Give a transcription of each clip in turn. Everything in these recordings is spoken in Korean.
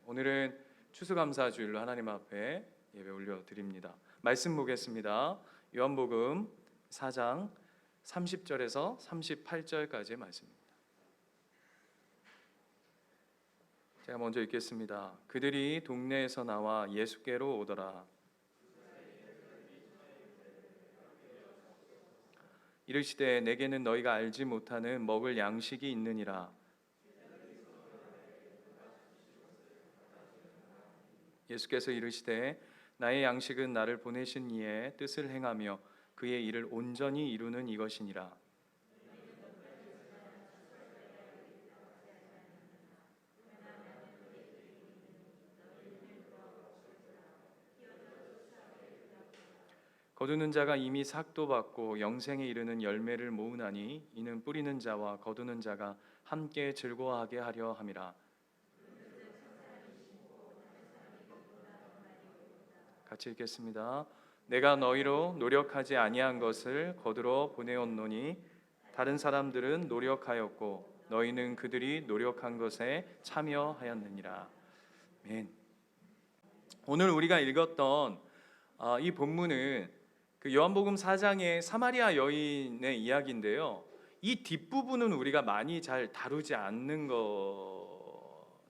오늘은 추수감사주일로 하나님 앞에 예배 올려드립니다. 말씀 보겠습니다. 요한복음 4장 30절에서 38절까지의 말씀입니다. 제가 먼저 읽겠습니다. 그들이 동네에서 나와 예수께로 오더라. 이르시되 내게는 너희가 알지 못하는 먹을 양식이 있느니라. 예수께서 이르시되 나의 양식은 나를 보내신 이의 뜻을 행하며 그의 일을 온전히 이루는 이것이니라. 거두는 자가 이미 삭도 받고 영생에 이르는 열매를 모으나니 이는 뿌리는 자와 거두는 자가 함께 즐거워하게 하려 함이라. 같이 읽겠습니다. 내가 너희로 노력하지 아니한 것을 거두러 보내었노니 다른 사람들은 노력하였고 너희는 그들이 노력한 것에 참여하였느니라. 아멘. 오늘 우리가 읽었던 이 본문은 그 요한복음 4장의 사마리아 여인의 이야기인데요. 이 뒷부분은 우리가 많이 잘 다루지 않는 거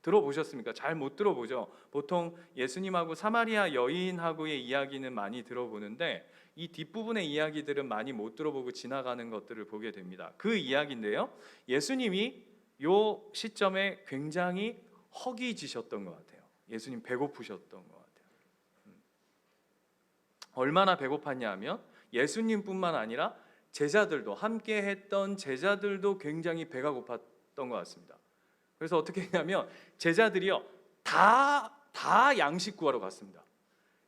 들어보셨습니까? 잘 못 들어보죠. 보통 예수님하고 사마리아 여인하고의 이야기는 많이 들어보는데 이 뒷부분의 이야기들은 많이 못 들어보고 지나가는 것들을 보게 됩니다. 그 이야기인데요. 예수님이 요 시점에 굉장히 허기지셨던 것 같아요. 예수님 배고프셨던 것 같아요. 얼마나 배고팠냐 하면 예수님뿐만 아니라 제자들도, 함께 했던 제자들도 굉장히 배가 고팠던 것 같습니다. 그래서 어떻게 했냐면 제자들이요 다 양식 구하러 갔습니다.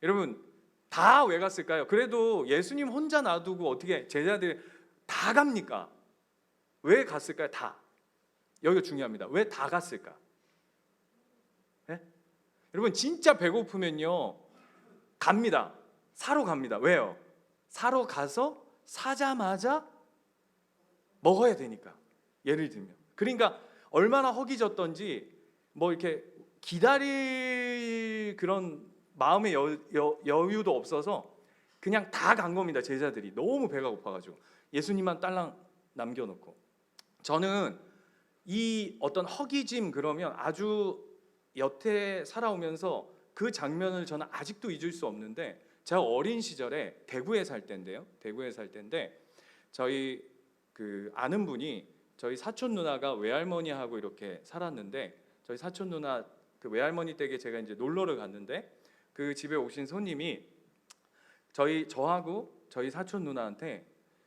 여러분 다 왜 갔을까요? 그래도 예수님 혼자 놔두고 어떻게 제자들이 다 갑니까? 왜 갔을까요? 다. 여기가 중요합니다. 왜 다 갔을까? 네? 여러분 진짜 배고프면요 갑니다. 사러 갑니다. 왜요? 사러 가서 사자마자 먹어야 되니까. 예를 들면 그러니까 얼마나 허기졌던지 뭐 이렇게 기다릴 그런 마음의 여유도 없어서 그냥 다 간 겁니다. 제자들이 너무 배가 고파가지고 예수님만 딸랑 남겨놓고. 저는 이 어떤 허기짐 그러면 아주 여태 살아오면서 그 장면을 저는 아직도 잊을 수 없는데 제가 어린 시절에 대구에 살 때인데요. 대구에 살 때인데 저희 그 아는 분이 저희 사촌 누나가 외할머니하고 이렇게 살았는데 저희 사촌 누나 그 외할머니 댁에 제가 이제 놀러를 갔는데 그 집에 오신 손님이 저하고 저희 사촌 누나한테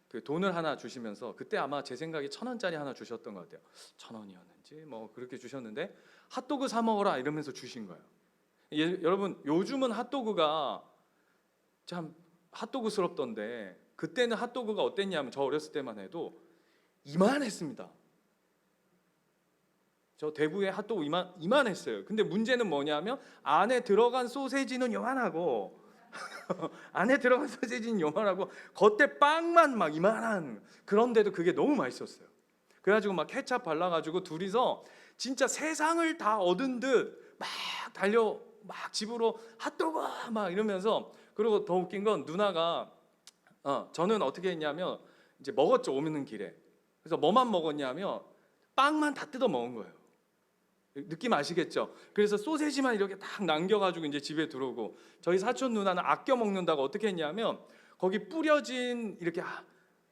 그 돈을 하나 주시면서 그때 아마 제 생각에 1,000원짜리 하나 주셨던 것 같아요. 1,000원이었는지 뭐 그렇게 주셨는데 핫도그 사 먹어라 이러면서 주신 거예요. 여러분 요즘은 핫도그가 참 핫도그스럽던데 그때는 핫도그가 어땠냐면 저 어렸을 때만 해도 이만했습니다. 저 대구의 핫도그 이만했어요. 근데 문제는 뭐냐면 안에 들어간 소세지는 요만하고 안에 들어간 소세지는 요만하고 겉에 빵만 막 이만한 그런데도 그게 너무 맛있었어요. 그래가지고 막 케찹 발라가지고 둘이서 진짜 세상을 다 얻은 듯 막 달려 막 집으로 핫도그 막 이러면서 그리고 더 웃긴 건 누나가 저는 어떻게 했냐면 이제 먹었죠 오는 길에. 그래서 뭐만 먹었냐면 빵만 다 뜯어 먹은 거예요. 느낌 아시겠죠? 그래서 소세지만 이렇게 딱 남겨가지고 이제 집에 들어오고 저희 사촌 누나는 아껴 먹는다고 어떻게 했냐면 거기 뿌려진 이렇게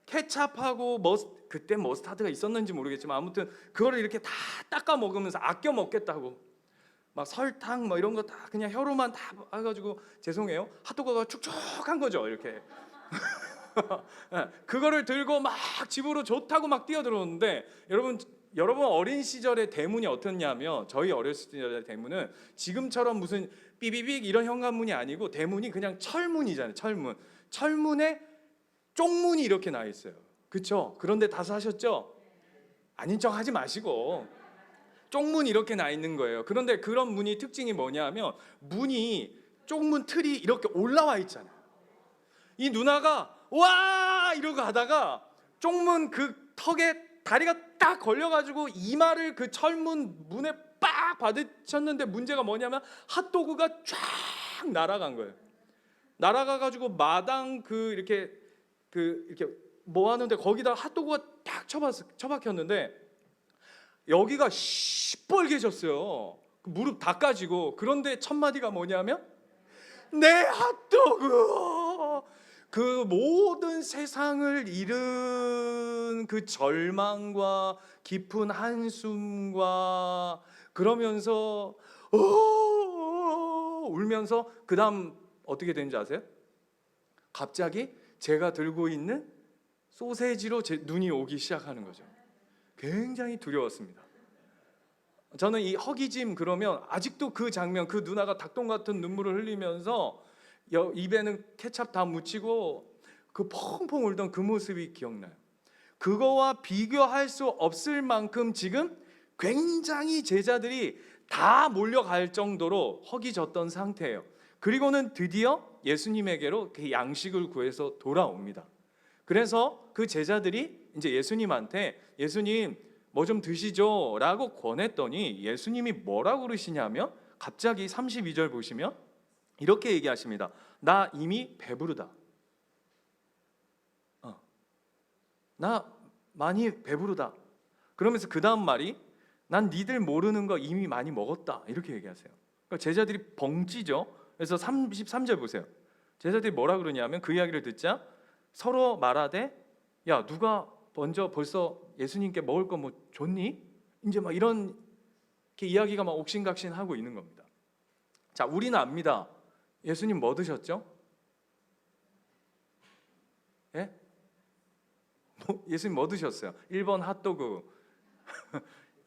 케찹하고 그때 머스타드가 있었는지 모르겠지만 아무튼 그거를 이렇게 다 닦아 먹으면서 아껴 먹겠다고 막 설탕 뭐 이런 거 다 그냥 혀로만 다 해가지고 죄송해요 핫도그가 축축한 거죠 이렇게. 그거를 들고 막 집으로 좋다고 막 뛰어들었는데 여러분 어린 시절의 대문이 어떻냐면 저희 어렸을 시절의 대문은 지금처럼 무슨 삐비빅 이런 현관문이 아니고 대문이 그냥 철문이잖아요. 철문에 쪽문이 이렇게 나 있어요. 그렇죠? 그런데 다 사셨죠? 아닌 척 하지 마시고 쪽문이 이렇게 나 있는 거예요. 그런데 그런 문이 특징이 뭐냐면 문이 쪽문 틀이 이렇게 올라와 있잖아요. 이 누나가 와 이러고 가다가 쪽문 그 턱에 다리가 딱 걸려가지고 이마를 그 철문 문에 빡 받으셨는데 문제가 뭐냐면 핫도그가 쫙 날아간 거예요. 날아가 가지고 마당 이렇게 뭐 하는데 거기다 핫도그가 딱 처박혔는데 여기가 시뻘개졌어요. 무릎 다 까지고. 그런데 첫 마디가 뭐냐면 내 핫도그. 그 모든 세상을 잃은 그 절망과 깊은 한숨과 그러면서 울면서 그다음 어떻게 되는지 아세요? 갑자기 제가 들고 있는 소세지로 제 눈이 오기 시작하는 거죠. 굉장히 두려웠습니다. 저는 이 허기짐 그러면 아직도 그 장면, 그 누나가 닭똥 같은 눈물을 흘리면서 입에는 케찹 다 묻히고 그 펑펑 울던 그 모습이 기억나요. 그거와 비교할 수 없을 만큼 지금 굉장히 제자들이 다 몰려갈 정도로 허기졌던 상태예요. 그리고는 드디어 예수님에게로 그 양식을 구해서 돌아옵니다. 그래서 그 제자들이 이제 예수님한테 예수님 뭐 좀 드시죠 라고 권했더니 예수님이 뭐라고 그러시냐면 갑자기 32절 보시면 이렇게 얘기하십니다. 나 이미 배부르다. 나 많이 배부르다. 그러면서 그 다음 말이 난 니들 모르는 거 이미 많이 먹었다. 이렇게 얘기하세요. 그러니까 제자들이 벙찌죠. 그래서 33절 보세요. 제자들이 뭐라 그러냐면 그 이야기를 듣자 서로 말하되 야 누가 먼저 벌써 예수님께 먹을 거 뭐 줬니? 이제 막 이런 이야기가 막 옥신각신하고 있는 겁니다. 자, 우리는 압니다. 예수님 뭐 드셨죠? 예? 예수님 뭐 드셨어요? 1번 핫도그,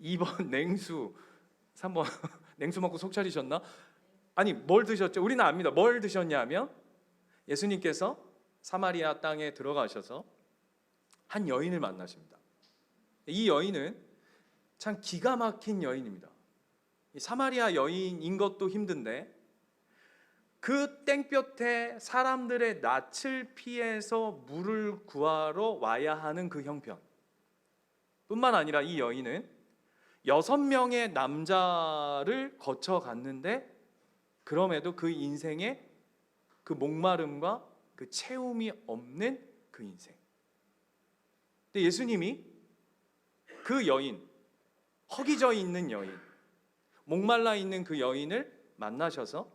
2번 냉수, 3번 냉수 먹고 속 차리셨나? 아니 뭘 드셨죠? 우리는 압니다. 뭘 드셨냐면 예수님께서 사마리아 땅에 들어가셔서 한 여인을 만나십니다. 이 여인은 참 기가 막힌 여인입니다. 사마리아 여인인 것도 힘든데 그 땡볕에 사람들의 낯을 피해서 물을 구하러 와야 하는 그 형편 뿐만 아니라 이 여인은 6명의 남자를 거쳐갔는데 그럼에도 그 인생에 그 목마름과 그 채움이 없는 그 인생. 근데 예수님이 그 여인, 허기져 있는 여인, 목말라 있는 그 여인을 만나셔서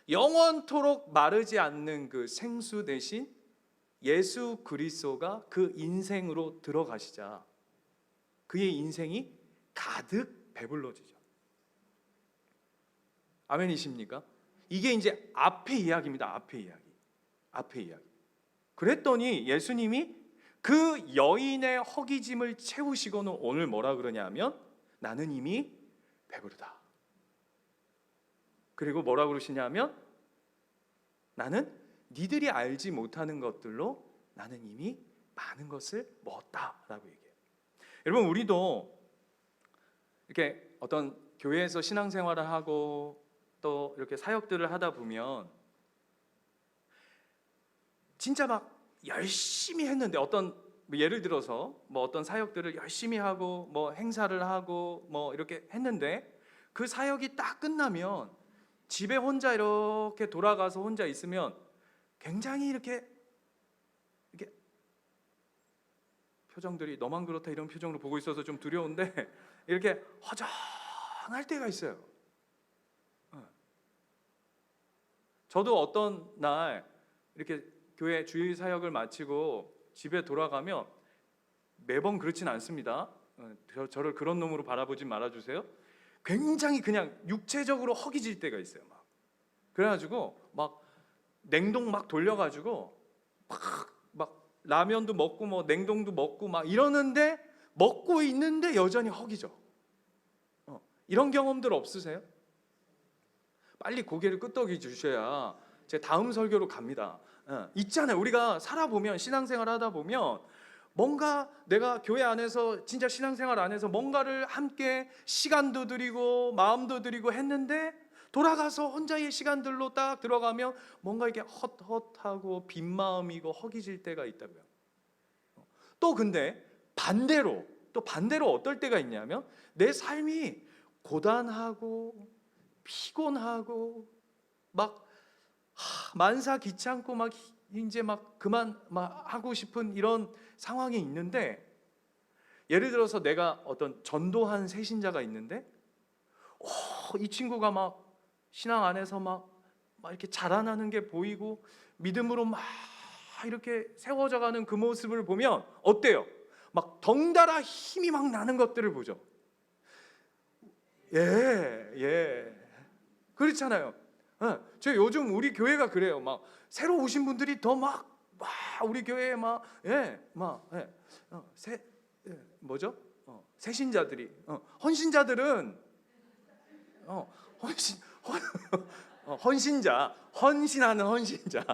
영원토록 마르지 않는 그 생수 대신 예수 그리스도가 그 인생으로 들어가시자 그의 인생이 가득 배불러지죠. 아멘이십니까? 이게 이제 앞의 이야기입니다. 앞의 이야기. 그랬더니 예수님이 그 여인의 허기짐을 채우시고는 오늘 뭐라 그러냐면 나는 이미 배부르다. 그리고 뭐라 그러시냐면 나는 니들이 알지 못하는 것들로 나는 이미 많은 것을 먹었다라고 얘기해요. 여러분 우리도 이렇게 어떤 교회에서 신앙생활을 하고 또 이렇게 사역들을 하다 보면 진짜 막 열심히 했는데 어떤 예를 들어서 뭐 어떤 사역들을 열심히 하고 뭐 행사를 하고 뭐 이렇게 했는데 그 사역이 딱 끝나면 집에 혼자 이렇게 돌아가서 혼자 있으면 굉장히 이렇게 표정들이 너만 그렇다 이런 표정으로 보고 있어서 좀 두려운데 이렇게 허전할 때가 있어요. 저도 어떤 날 이렇게 교회 주일 사역을 마치고 집에 돌아가면 매번 그렇진 않습니다. 저를 그런 놈으로 바라보지 말아주세요. 굉장히 그냥 육체적으로 허기질 때가 있어요. 그래가지고 막 냉동 막 돌려가지고 막 라면도 먹고 뭐 냉동도 먹고 막 이러는데 먹고 있는데 여전히 허기져. 이런 경험들 없으세요? 빨리 고개를 끄덕여 주셔야 제 다음 설교로 갑니다. 있잖아요. 우리가 살아보면 신앙생활 하다 보면 뭔가 내가 교회 안에서 진짜 신앙생활 안에서 뭔가를 함께 시간도 드리고 마음도 드리고 했는데 돌아가서 혼자의 시간들로 딱 들어가면 뭔가 이렇게 헛헛하고 빈 마음이고 허기질 때가 있다고요. 또 근데 반대로 어떨 때가 있냐면 내 삶이 고단하고 피곤하고 막 만사 귀찮고 막 이제 막 그만 막 하고 싶은 이런 상황이 있는데, 예를 들어서 내가 어떤 전도한 새신자가 있는데 이 친구가 막 신앙 안에서 막 이렇게 자라나는 게 보이고 믿음으로 막 이렇게 세워져 가는 그 모습을 보면 어때요? 막 덩달아 힘이 막 나는 것들을 보죠. 예. 그렇잖아요. 저 요즘 우리 교회가 그래요. 막 새로 오신 분들이 더 막 우리 교회에 뭐죠? 새신자들이 헌신자들은 헌신 헌신하는 헌신자.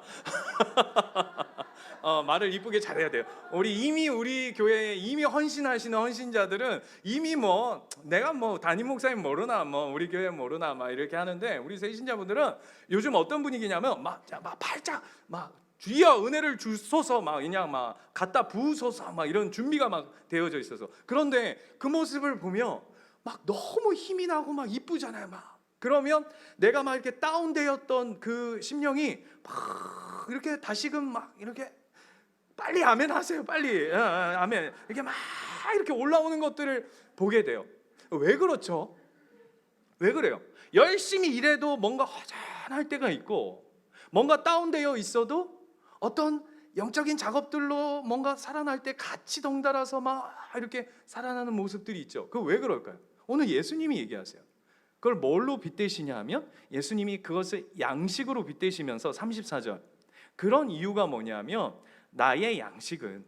말을 이쁘게 잘해야 돼요. 우리 교회에 이미 헌신하시는 헌신자들은 이미 뭐 내가 뭐 담임 목사님 모르나 뭐 우리 교회 모르나 막 이렇게 하는데, 우리 새신자분들은 요즘 어떤 분위기냐면 막 팔짝 막 주여 은혜를 주소서 막 그냥 막 갖다 부으소서 막 이런 준비가 막 되어져 있어서. 그런데 그 모습을 보면 막 너무 힘이 나고 막 이쁘잖아요. 막 그러면 내가 막 이렇게 다운되었던 그 심령이 막 이렇게 다시금 막 이렇게 빨리 아멘 하세요. 빨리 아멘 이렇게 막 이렇게 올라오는 것들을 보게 돼요. 왜 그렇죠? 왜 그래요? 열심히 일해도 뭔가 허전할 때가 있고, 뭔가 다운되어 있어도 어떤 영적인 작업들로 뭔가 살아날 때 같이 덩달아서 막 이렇게 살아나는 모습들이 있죠. 그 왜 그럴까요? 오늘 예수님이 얘기하세요. 그걸 뭘로 빗대시냐 하면 예수님이 그것을 양식으로 빗대시면서 34절, 그런 이유가 뭐냐면 나의 양식은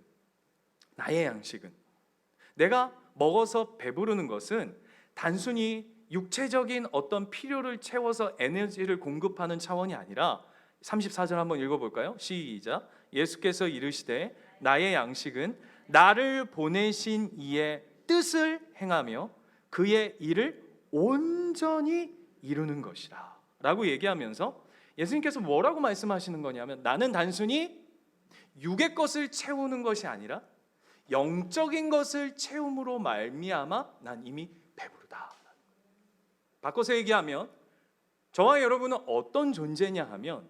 내가 먹어서 배부르는 것은 단순히 육체적인 어떤 필요를 채워서 에너지를 공급하는 차원이 아니라, 34절 한번 읽어볼까요? 시작. 예수께서 이르시되 나의 양식은 나를 보내신 이의 뜻을 행하며 그의 일을 온전히 이루는 것이라 라고 얘기하면서 예수님께서 뭐라고 말씀하시는 거냐면, 나는 단순히 육의 것을 채우는 것이 아니라 영적인 것을 채움으로 말미암아 난 이미 배부르다. 바꿔서 얘기하면 저와 여러분은 어떤 존재냐 하면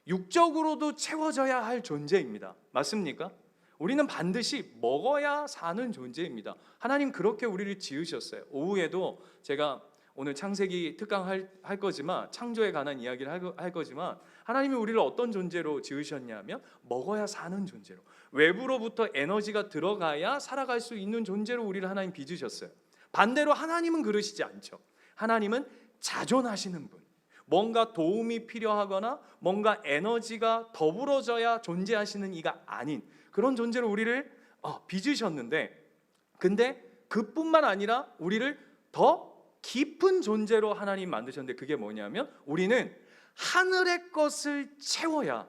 육적으로도 채워져야 할 존재입니다. 맞습니까? 우리는 반드시 먹어야 사는 존재입니다. 하나님 그렇게 우리를 지으셨어요. 오후에도 제가 오늘 창세기 특강 할 거지만, 창조에 관한 이야기를 할 거지만, 하나님이 우리를 어떤 존재로 지으셨냐면 먹어야 사는 존재로, 외부로부터 에너지가 들어가야 살아갈 수 있는 존재로 우리를 하나님 빚으셨어요. 반대로 하나님은 그러시지 않죠. 하나님은 자존하시는 분, 뭔가 도움이 필요하거나 뭔가 에너지가 더불어져야 존재하시는 이가 아닌 그런 존재로 우리를 빚으셨는데, 근데 그뿐만 아니라 우리를 더 깊은 존재로 하나님 만드셨는데, 그게 뭐냐면 우리는 하늘의 것을 채워야,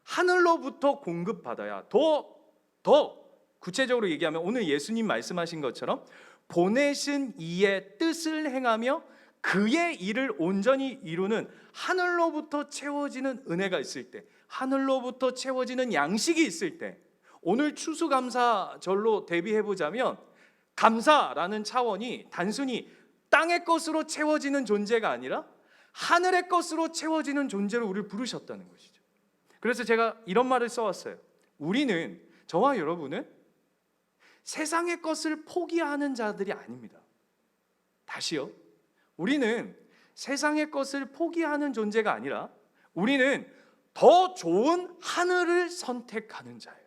하늘로부터 공급받아야 더 구체적으로 얘기하면 오늘 예수님 말씀하신 것처럼 보내신 이의 뜻을 행하며 그의 일을 온전히 이루는, 하늘로부터 채워지는 은혜가 있을 때, 하늘로부터 채워지는 양식이 있을 때, 오늘 추수감사절로 대비해 보자면 감사라는 차원이 단순히 땅의 것으로 채워지는 존재가 아니라 하늘의 것으로 채워지는 존재로 우리를 부르셨다는 것이죠. 그래서 제가 이런 말을 써왔어요. 우리는, 저와 여러분은 세상의 것을 포기하는 자들이 아닙니다. 다시요. 우리는 세상의 것을 포기하는 존재가 아니라 우리는 더 좋은 하늘을 선택하는 자예요.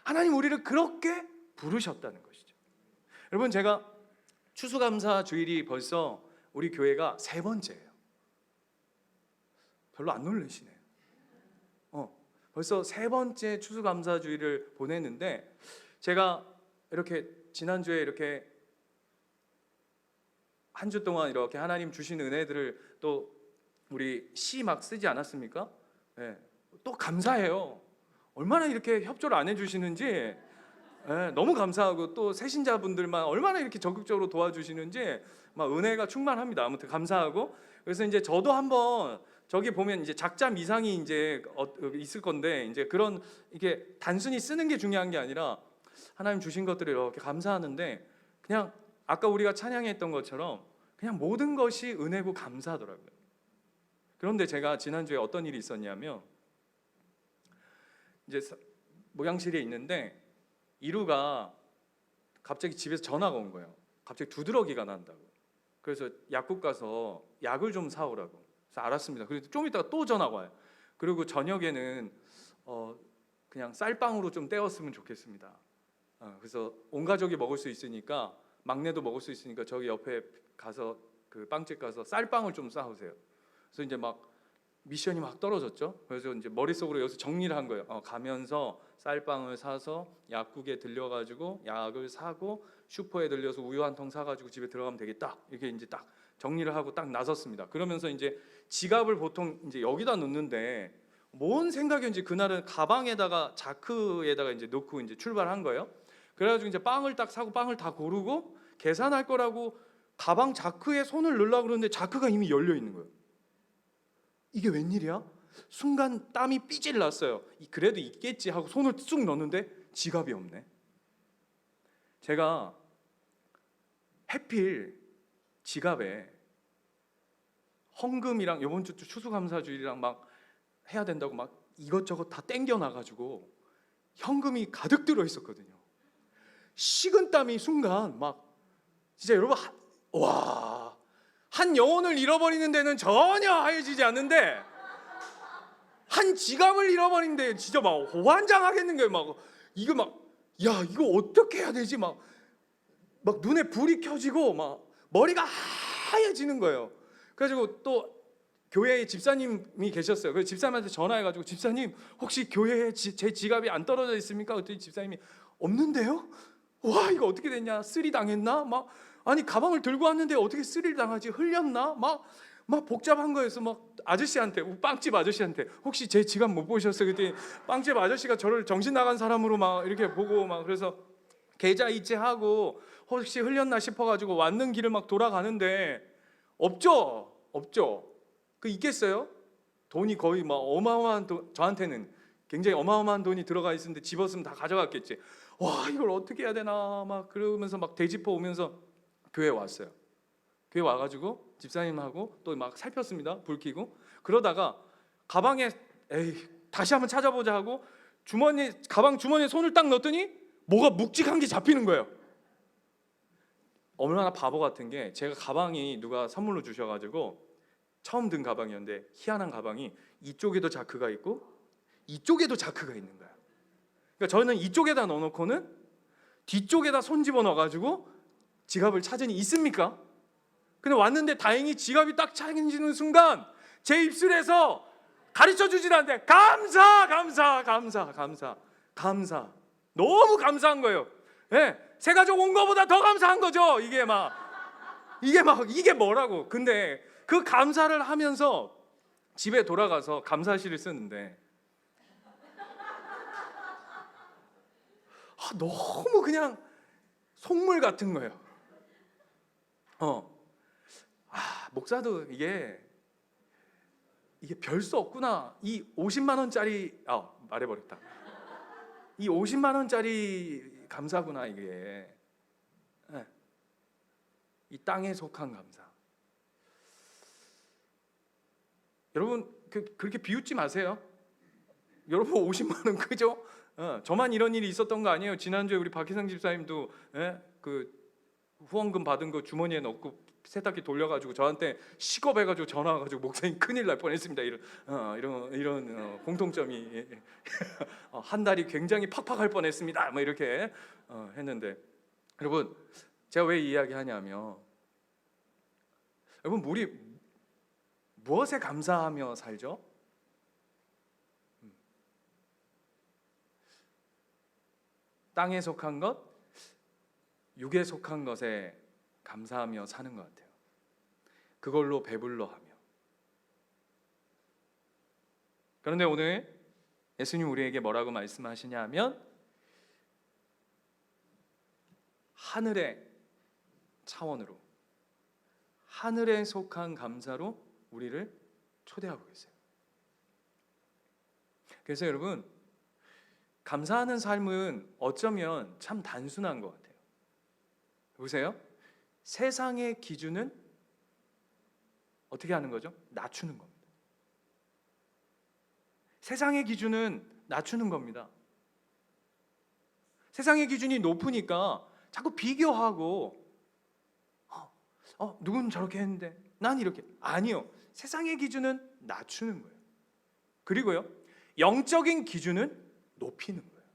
하나님 우리를 그렇게 부르셨다는 것이죠. 여러분, 제가 추수감사 주일이 벌써 우리 교회가 3번째예요. 별로 안 놀라시네요. 벌써 3번째 추수감사 주일을 보냈는데, 제가 이렇게 지난주에 이렇게 한 주 동안 이렇게 하나님 주신 은혜들을 또 우리 시 막 쓰지 않았습니까? 네. 또 감사해요. 얼마나 이렇게 협조를 안 해주시는지 너무 감사하고, 또 새신자분들만 얼마나 이렇게 적극적으로 도와주시는지 막 은혜가 충만합니다. 아무튼 감사하고, 그래서 이제 저도 한번 저기 보면 이제 작자 미상이 이제 있을 건데, 이제 그런 이게 단순히 쓰는 게 중요한 게 아니라 하나님 주신 것들을 이렇게 감사하는데, 그냥 아까 우리가 찬양했던 것처럼 그냥 모든 것이 은혜고 감사하더라고요. 그런데 제가 지난주에 어떤 일이 있었냐면, 이제 모양실에 있는데 이루가 갑자기 집에서 전화가 온 거예요. 갑자기 두드러기가 난다고. 그래서 약국 가서 약을 좀 사오라고. 그래서 알았습니다. 그래서 좀 이따가 또 전화가 와요. 그리고 저녁에는 그냥 쌀빵으로 좀 때웠으면 좋겠습니다. 그래서 온 가족이 먹을 수 있으니까, 막내도 먹을 수 있으니까 저기 옆에 가서 그 빵집 가서 쌀빵을 좀 싸오세요. 그래서 이제 막 미션이 막 떨어졌죠. 그래서 이제 머릿속으로 여기서 정리를 한 거예요. 가면서 쌀빵을 사서 약국에 들려가지고 약을 사고 슈퍼에 들려서 우유 한 통 사가지고 집에 들어가면 되겠다. 이렇게 이제 딱 정리를 하고 딱 나섰습니다. 그러면서 이제 지갑을 보통 이제 여기다 놓는데, 뭔 생각이었는지 그날은 가방에다가 자크에다가 이제 놓고 이제 출발한 거예요. 그래가지고 이제 빵을 딱 사고 빵을 다 고르고 계산할 거라고 가방 자크에 손을 넣으려고 그러는데 자크가 이미 열려 있는 거예요. 이게 웬일이야? 순간 땀이 삐질 났어요. 그래도 있겠지 하고 손을 쑥 넣는데 지갑이 없네. 제가 해필 지갑에 헌금이랑 이번 주 추수감사주일이랑 막 해야 된다고 막 이것저것 다 땡겨 놔가지고 현금이 가득 들어 있었거든요. 식은땀이 순간 막 진짜 여러분, 한 영혼을 잃어버리는 데는 전혀 하얘지지 않는데 한 지갑을 잃어버린 데 진짜 막 호환장하겠는 거예요. 막 이거 막, 야, 이거 어떻게 해야 되지? 막 눈에 불이 켜지고 막 머리가 하얘지는 거예요. 그래가지고 또 교회에 집사님이 계셨어요. 그래서 집사님한테 전화해가지고, 집사님 혹시 교회에 제 지갑이 안 떨어져 있습니까? 그랬더니 집사님이 없는데요? 와, 이거 어떻게 됐냐? 쓰리 당했나? 막 아니 가방을 들고 왔는데 어떻게 쓰리를 당하지? 흘렸나? 막 복잡한 거에서 막 아저씨한테, 빵집 아저씨한테 혹시 제 지갑 못 보셨어요? 그랬더니 빵집 아저씨가 저를 정신 나간 사람으로 막 이렇게 보고 막, 그래서 계좌 이체하고 혹시 흘렸나 싶어가지고 왔는 길을 막 돌아가는데 없죠. 그 있겠어요? 돈이 거의 막 어마어마한 돈, 저한테는 굉장히 어마어마한 돈이 들어가 있었는데 집었으면 다 가져갔겠지. 와, 이걸 어떻게 해야 되나 막 그러면서 막 되짚어 오면서 교회 왔어요. 교회 와가지고 집사님하고 또 막 살폈습니다. 불 켜고. 그러다가 가방에 다시 한번 찾아보자 하고 가방 주머니에 손을 딱 넣었더니 뭐가 묵직한 게 잡히는 거예요. 얼마나 바보 같은 게, 제가 가방이 누가 선물로 주셔가지고 처음 든 가방이었는데 희한한 가방이 이쪽에도 자크가 있고 이쪽에도 자크가 있는 거야. 그러니까 저는 이쪽에다 넣어놓고는 뒤쪽에다 손 집어넣어가지고 지갑을 찾으니 있습니까? 근데 왔는데 다행히 지갑이 딱 찾아지는 순간 제 입술에서 가르쳐주질 않는데 감사. 너무 감사한 거예요. 네, 새 가족 온 거보다 더 감사한 거죠. 이게 뭐라고. 근데 그 감사를 하면서 집에 돌아가서 감사시를 쓰는데 너무 그냥 속물 같은 거예요. 목사도 이게 별 수 없구나. 이 50만 원짜리 말해버렸다. 이 50만 원짜리 감사구나 이게. 네. 이 땅에 속한 감사. 여러분 그렇게 비웃지 마세요. 여러분 50만 원 그죠? 저만 이런 일이 있었던 거 아니에요. 지난주에 우리 박희상 집사님도 그 후원금 받은 거 주머니에 넣고 세탁기 돌려가지고 저한테 식겁해가지고 전화 와가지고 목사님 큰일 날 뻔했습니다. 이런 공통점이 한 달이 굉장히 팍팍할 뻔했습니다. 뭐 이렇게 했는데, 여러분 제가 왜 이 이야기하냐면, 여러분 우리 무엇에 감사하며 살죠? 땅에 속한 것, 육에 속한 것에 감사하며 사는 것 같아요. 그걸로 배불러하며. 그런데 오늘 예수님 우리에게 뭐라고 말씀하시냐 하면, 하늘의 차원으로, 하늘에 속한 감사로 우리를 초대하고 계세요. 그래서 여러분, 감사하는 삶은 어쩌면 참 단순한 것 같아요. 보세요. 세상의 기준은 어떻게 하는 거죠? 낮추는 겁니다. 세상의 기준은 낮추는 겁니다. 세상의 기준이 높으니까 자꾸 비교하고 누군 저렇게 했는데 난 이렇게. 아니요. 세상의 기준은 낮추는 거예요. 그리고요, 영적인 기준은 높이는 거예요.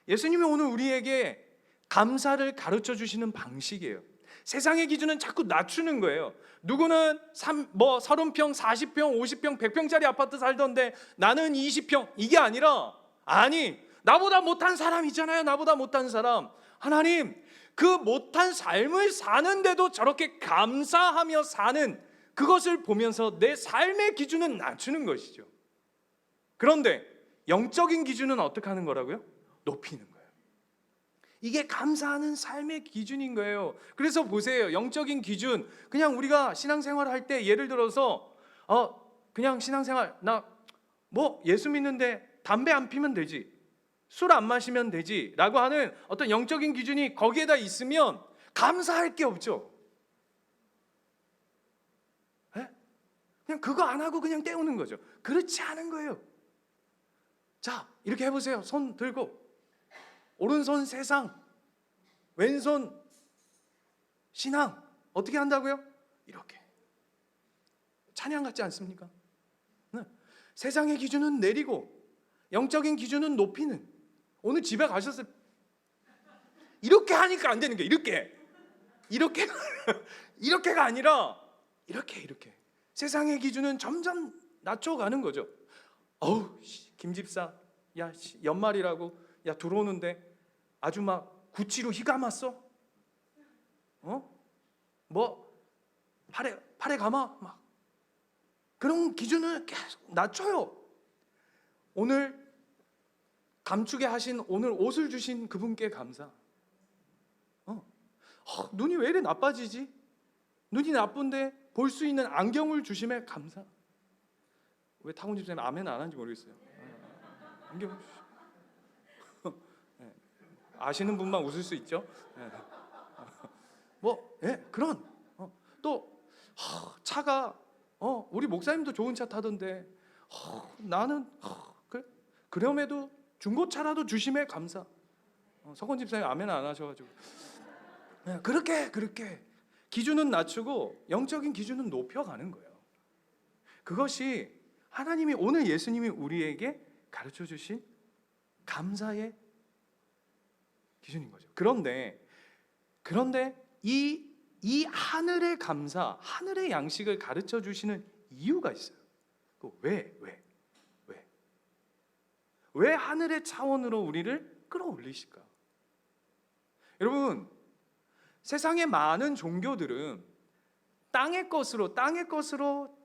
예수님이 오늘 우리에게 감사를 가르쳐 주시는 방식이에요. 세상의 기준은 자꾸 낮추는 거예요. 누구는 30평, 40평, 50평, 100평짜리 아파트 살던데 나는 20평. 이게 아니라, 아니, 나보다 못한 사람 있잖아요. 나보다 못한 사람. 하나님, 그 못한 삶을 사는데도 저렇게 감사하며 사는 그것을 보면서 내 삶의 기준은 낮추는 것이죠. 그런데 영적인 기준은 어떻게 하는 거라고요? 높이는 거예요. 이게 감사하는 삶의 기준인 거예요. 그래서 보세요. 영적인 기준, 그냥 우리가 신앙생활 할 때 예를 들어서 그냥 신앙생활, 나 예수 믿는데 담배 안 피면 되지, 술 안 마시면 되지 라고 하는 어떤 영적인 기준이 거기에다 있으면 감사할 게 없죠. 네? 그냥 그거 안 하고 그냥 때우는 거죠. 그렇지 않은 거예요. 자, 이렇게 해보세요. 손 들고 오른손 세상, 왼손 신앙. 어떻게 한다고요? 이렇게. 찬양 같지 않습니까? 네. 세상의 기준은 내리고 영적인 기준은 높이는. 오늘 집에 가셨을 이렇게 하니까 안 되는 거예요. 이렇게 이렇게가 아니라 이렇게 세상의 기준은 점점 낮춰가는 거죠. 김 집사, 야 연말이라고 야 들어오는데 아주 막 구찌로 휘감았어? 팔에 감아? 막 그런 기준을 계속 낮춰요. 오늘 감추게 하신, 오늘 옷을 주신 그분께 감사. 눈이 왜 이래 나빠지지? 눈이 나쁜데 볼 수 있는 안경을 주심에 감사. 왜 타곤 집사님 아멘 안 하는지 모르겠어요. 안경 아시는 분만 웃을 수 있죠. 그런 또 차가 우리 목사님도 좋은 차 타던데 나는 그럼에도 중고차라도 주심에 감사. 석원 집사님 아멘 안 하셔가지고 그렇게 기준은 낮추고 영적인 기준은 높여가는 거예요. 그것이 하나님이 오늘 예수님이 우리에게 가르쳐 주신 감사의 기준인 거죠. 그런데 이 하늘의 감사, 하늘의 양식을 가르쳐 주시는 이유가 있어요. 왜 하늘의 차원으로 우리를 끌어올리실까? 여러분, 세상의 많은 종교들은 땅의 것으로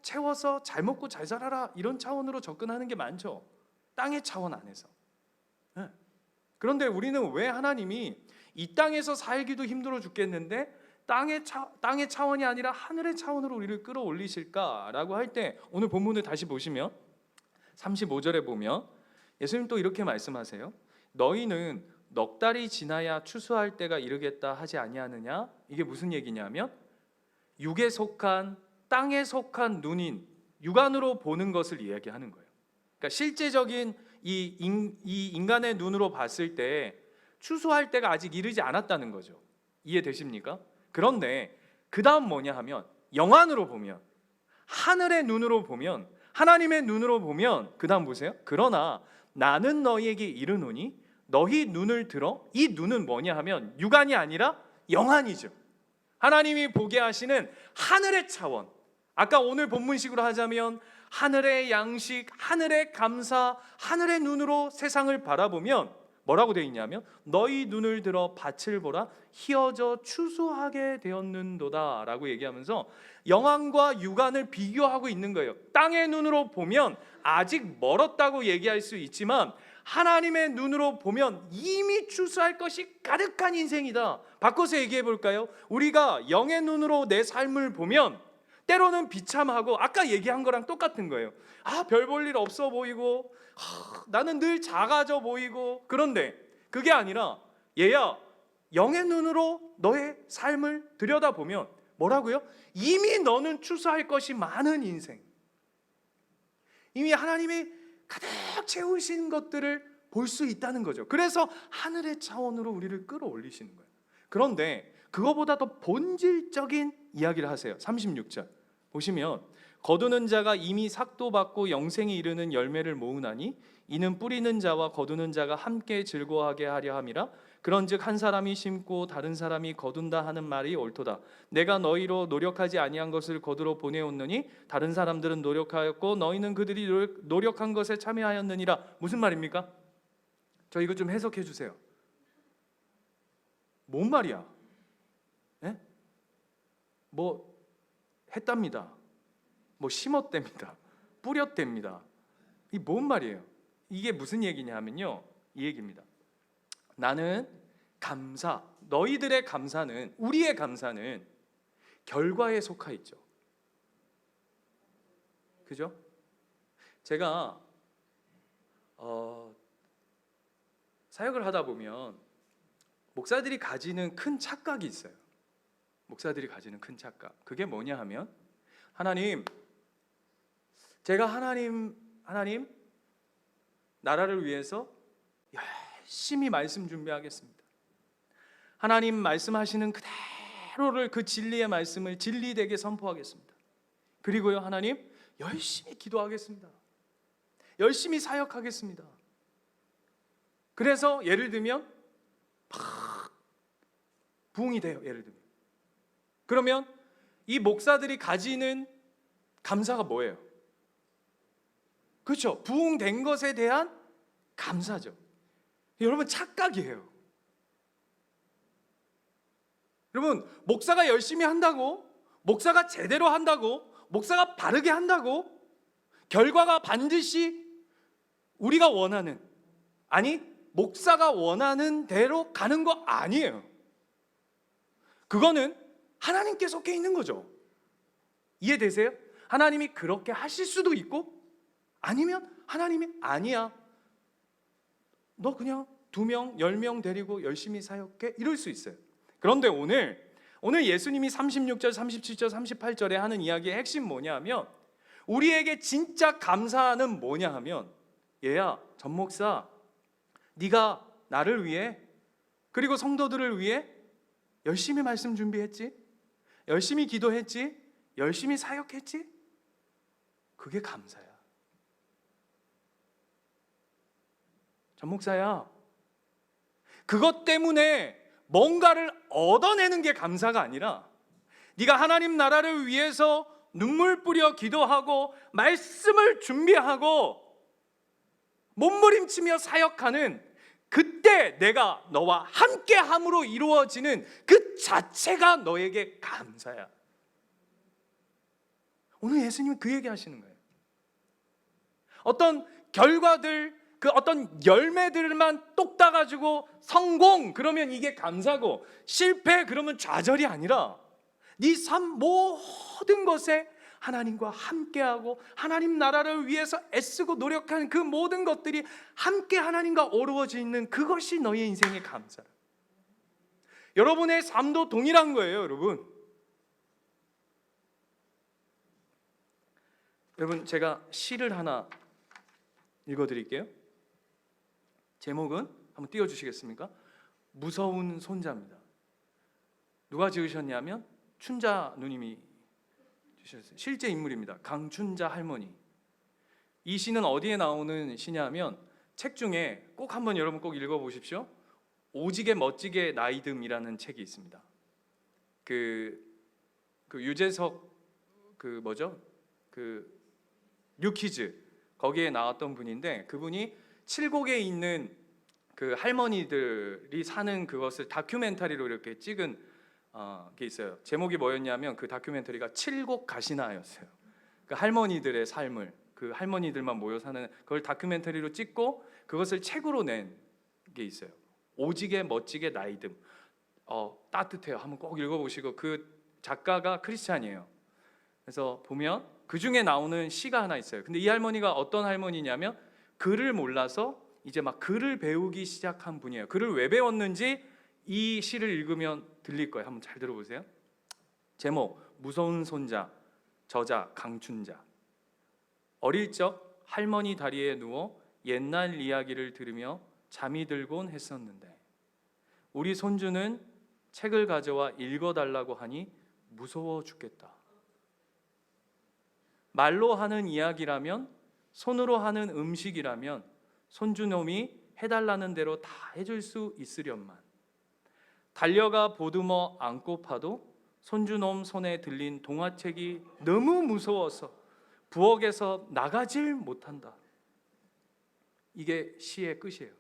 채워서 잘 먹고 잘 살아라 이런 차원으로 접근하는 게 많죠. 땅의 차원 안에서. 그런데 우리는 왜 하나님이 이 땅에서 살기도 힘들어 죽겠는데 땅의 차원이 아니라 하늘의 차원으로 우리를 끌어올리실까라고 할 때, 오늘 본문을 다시 보시면 35절에 보면 예수님 또 이렇게 말씀하세요. 너희는 넉 달이 지나야 추수할 때가 이르겠다 하지 아니하느냐? 이게 무슨 얘기냐면 육에 속한, 땅에 속한 눈인 육안으로 보는 것을 이야기하는 거예요. 그러니까 실제적인 이 인간의 눈으로 봤을 때 추수할 때가 아직 이르지 않았다는 거죠. 이해되십니까? 그런데 그 다음 뭐냐 하면 영안으로 보면, 하늘의 눈으로 보면, 하나님의 눈으로 보면 그 다음 보세요. 그러나 나는 너희에게 이르노니 너희 눈을 들어. 이 눈은 뭐냐 하면 육안이 아니라 영안이죠. 하나님이 보게 하시는 하늘의 차원. 아까 오늘 본문식으로 하자면 하늘의 양식, 하늘의 감사, 하늘의 눈으로 세상을 바라보면 뭐라고 되어 있냐면 너희 눈을 들어 밭을 보라 희어져 추수하게 되었는도다 라고 얘기하면서 영안과 육안을 비교하고 있는 거예요. 땅의 눈으로 보면 아직 멀었다고 얘기할 수 있지만 하나님의 눈으로 보면 이미 추수할 것이 가득한 인생이다. 바꿔서 얘기해 볼까요? 우리가 영의 눈으로 내 삶을 보면 때로는 비참하고 아까 얘기한 거랑 똑같은 거예요. 별 볼 일 없어 보이고 나는 늘 작아져 보이고. 그런데 그게 아니라 얘야, 영의 눈으로 너의 삶을 들여다보면 뭐라고요? 이미 너는 추수할 것이 많은 인생, 이미 하나님이 가득 채우신 것들을 볼 수 있다는 거죠. 그래서 하늘의 차원으로 우리를 끌어올리시는 거예요. 그런데 그거보다 더 본질적인 이야기를 하세요. 36절 보시면 거두는 자가 이미 삭도 받고 영생에 이르는 열매를 모으나니 이는 뿌리는 자와 거두는 자가 함께 즐거워하게 하려 함이라. 그런즉 한 사람이 심고 다른 사람이 거둔다 하는 말이 옳도다. 내가 너희로 노력하지 아니한 것을 거두러 보내었느니 다른 사람들은 노력하였고 너희는 그들이 노력한 것에 참여하였느니라. 무슨 말입니까? 저 이거 좀 해석해 주세요. 뭔 말이야? 예? 뭐 했답니다. 뭐 심었답니다. 뿌렸답니다. 이 뭔 말이에요? 이게 무슨 얘기냐 하면요, 이 얘기입니다. 나는 감사, 너희들의 감사는, 우리의 감사는 결과에 속하 있죠. 그죠? 제가 사역을 하다 보면 목사들이 가지는 큰 착각이 있어요. 목사들이 가지는 큰 착각. 그게 뭐냐 하면, 하나님, 제가 하나님 나라를 위해서 열심히 말씀 준비하겠습니다. 하나님 말씀하시는 그대로를, 그 진리의 말씀을 진리되게 선포하겠습니다. 그리고요, 하나님, 열심히 기도하겠습니다. 열심히 사역하겠습니다. 그래서 예를 들면 막 부흥이 돼요. 예를 들면 그러면 이 목사들이 가지는 감사가 뭐예요? 그렇죠. 부흥된 것에 대한 감사죠. 여러분, 착각이에요. 여러분, 목사가 열심히 한다고, 목사가 제대로 한다고, 목사가 바르게 한다고 결과가 반드시 우리가 원하는, 아니 목사가 원하는 대로 가는 거 아니에요. 그거는 하나님께 속해 있는 거죠. 이해되세요? 하나님이 그렇게 하실 수도 있고, 아니면 하나님이 아니야, 너 그냥 2명, 10명 데리고 열심히 사역해, 이럴 수 있어요. 그런데 오늘 예수님이 36절, 37절, 38절에 하는 이야기의 핵심 뭐냐 하면, 우리에게 진짜 감사는 뭐냐 하면, 얘야, 전 목사, 네가 나를 위해, 그리고 성도들을 위해 열심히 말씀 준비했지? 열심히 기도했지? 열심히 사역했지? 그게 감사야. 전 목사야, 그것 때문에 뭔가를 얻어내는 게 감사가 아니라, 네가 하나님 나라를 위해서 눈물 뿌려 기도하고 말씀을 준비하고 몸부림치며 사역하는 그때 내가 너와 함께함으로 이루어지는 그 자체가 너에게 감사야. 오늘 예수님은 그 얘기 하시는 거예요. 어떤 결과들, 그 어떤 열매들만 똑 따가지고 성공 그러면 이게 감사고, 실패 그러면 좌절이 아니라 네 삶 모든 것에 하나님과 함께하고 하나님 나라를 위해서 애쓰고 노력하는 그 모든 것들이 함께 하나님과 어우러져 있는 그것이 너의 인생의 감사라. 여러분의 삶도 동일한 거예요, 여러분. 여러분, 제가 시를 하나 읽어드릴게요. 제목은 한번 띄워주시겠습니까? 무서운 손자입니다. 누가 지으셨냐면 춘자 누님이 주셨어요. 실제 인물입니다. 강춘자 할머니. 이 시는 어디에 나오는 시냐면 책 중에 꼭 한번 여러분 꼭 읽어보십시오. 오지게 멋지게 나이듦이라는 책이 있습니다. 그 유재석 뉴키즈 거기에 나왔던 분인데, 그분이 칠곡에 있는 그 할머니들이 사는 그것을 다큐멘터리로 이렇게 찍은 게 있어요. 제목이 뭐였냐면 그 다큐멘터리가 칠곡 가시나였어요. 그 할머니들의 삶을, 그 할머니들만 모여 사는 그걸 다큐멘터리로 찍고 그것을 책으로 낸 게 있어요. 오지게 멋지게 나이듦. 따뜻해요. 한번 꼭 읽어보시고, 그 작가가 크리스찬이에요. 그래서 보면 그 중에 나오는 시가 하나 있어요. 근데 이 할머니가 어떤 할머니냐면 글을 몰라서 이제 막 글을 배우기 시작한 분이에요. 글을 왜 배웠는지 이 시를 읽으면 들릴 거예요. 한번 잘 들어보세요. 제목 무서운 손자, 저자 강춘자. 어릴 적 할머니 다리에 누워 옛날 이야기를 들으며 잠이 들곤 했었는데 우리 손주는 책을 가져와 읽어달라고 하니 무서워 죽겠다. 말로 하는 이야기라면, 손으로 하는 음식이라면 손주놈이 해달라는 대로 다 해줄 수 있으련만 달려가 보듬어 안고 파도 손주놈 손에 들린 동화책이 너무 무서워서 부엌에서 나가질 못한다. 이게 시의 끝이에요.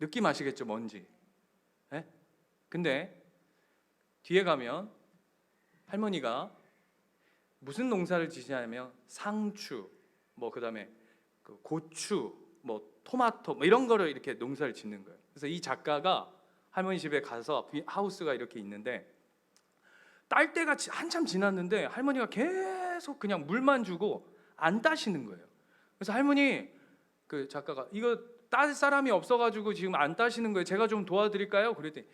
느낌 아시겠죠? 뭔지. 네? 근데 뒤에 가면 할머니가 무슨 농사를 지시냐면 상추, 뭐 그다음에 그 고추, 뭐 토마토, 뭐 이런 거를 이렇게 농사를 짓는 거예요. 그래서 이 작가가 할머니 집에 가서 하우스가 이렇게 있는데 딸 때가 한참 지났는데 할머니가 계속 그냥 물만 주고 안 따시는 거예요. 그래서 할머니, 그 작가가 이거 딸 사람이 없어가지고 지금 안 따시는 거예요. 제가 좀 도와드릴까요? 그랬더니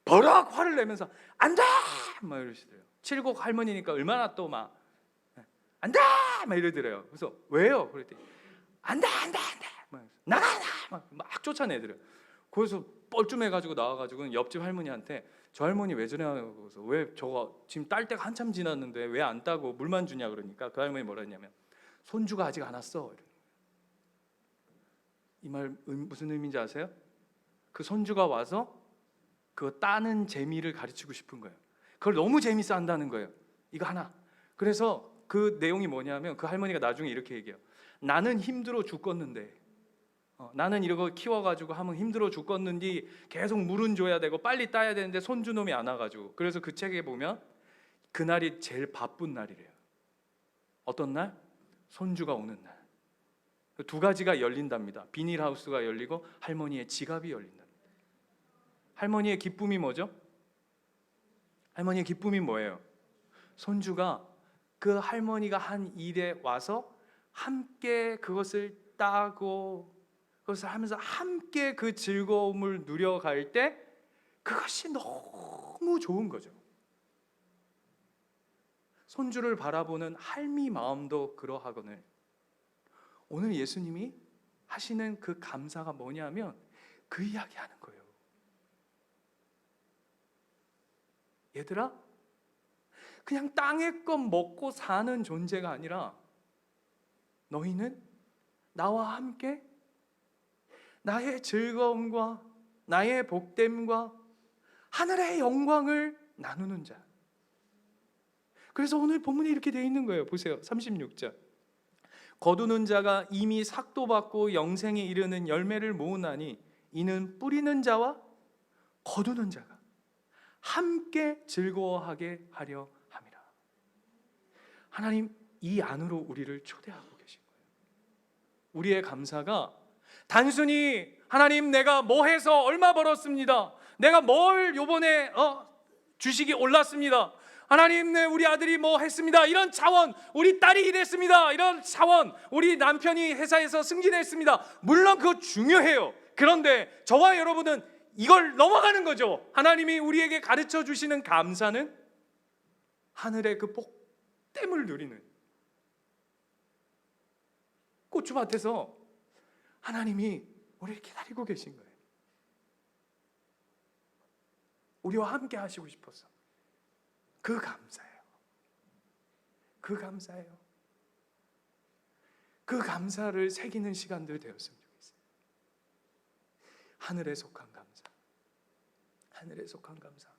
버럭 화를 내면서 안 돼! 막 이러시더래요. 칠곡 할머니니까 얼마나 또 막 안 돼! 막 이러더래요. 그래서 왜요? 그랬더니 안 돼! 안 돼! 안 돼! 나가! 막 쫓아내더래요. 그래서 뻘쭘해가지고 나와가지고 옆집 할머니한테 저 할머니 왜 저래 하고서 왜 저거 지금 딸 때가 한참 지났는데 왜 안 따고 물만 주냐 그러니까 그 할머니 뭐라 했냐면 손주가 아직 안 왔어. 이 말 무슨 의미인지 아세요? 그 손주가 와서 그거 따는 재미를 가르치고 싶은 거예요. 그걸 너무 재밌어 한다는 거예요. 이거 하나. 그래서 그 내용이 뭐냐면 그 할머니가 나중에 이렇게 얘기해요. 나는 힘들어 죽겠는데 나는 이러고 키워가지고 하면 힘들어 죽겠는지 계속 물은 줘야 되고 빨리 따야 되는데 손주놈이 안 와가지고 그래서 그 책에 보면 그날이 제일 바쁜 날이래요. 어떤 날? 손주가 오는 날. 두 가지가 열린답니다. 비닐하우스가 열리고 할머니의 지갑이 열린답니다. 할머니의 기쁨이 뭐죠? 할머니의 기쁨이 뭐예요? 손주가 그 할머니가 한 일에 와서 함께 그것을 따고 그것을 하면서 함께 그 즐거움을 누려갈 때 그것이 너무 좋은 거죠. 손주를 바라보는 할미 마음도 그러하거늘 오늘 예수님이 하시는 그 감사가 뭐냐면 그 이야기 하는 거예요. 얘들아, 그냥 땅의 것 먹고 사는 존재가 아니라 너희는 나와 함께 나의 즐거움과 나의 복됨과 하늘의 영광을 나누는 자. 그래서 오늘 본문에 이렇게 되어 있는 거예요. 보세요. 36절. 거두는 자가 이미 삭도 받고 영생에 이르는 열매를 모으나니 이는 뿌리는 자와 거두는 자가 함께 즐거워하게 하려 함이라. 하나님 이 안으로 우리를 초대하고 계신 거예요. 우리의 감사가 단순히 하나님 내가 뭐 해서 얼마 벌었습니다. 내가 뭘 요번에 주식이 올랐습니다. 하나님 우리 아들이 뭐 했습니다. 이런 차원, 우리 딸이 이랬습니다. 이런 차원, 우리 남편이 회사에서 승진했습니다. 물론 그거 중요해요. 그런데 저와 여러분은 이걸 넘어가는 거죠. 하나님이 우리에게 가르쳐 주시는 감사는 하늘의 그 복됨을 누리는 고추밭에서 하나님이 우리를 기다리고 계신 거예요. 우리와 함께 하시고 싶어서 그 감사예요. 그 감사예요. 그 감사를 새기는 시간들 되었으면 좋겠어요. 하늘에 속한 감사. 하늘에 속한 감사.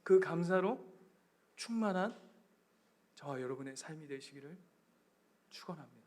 그 감사로 충만한 저와 여러분의 삶이 되시기를 축원합니다.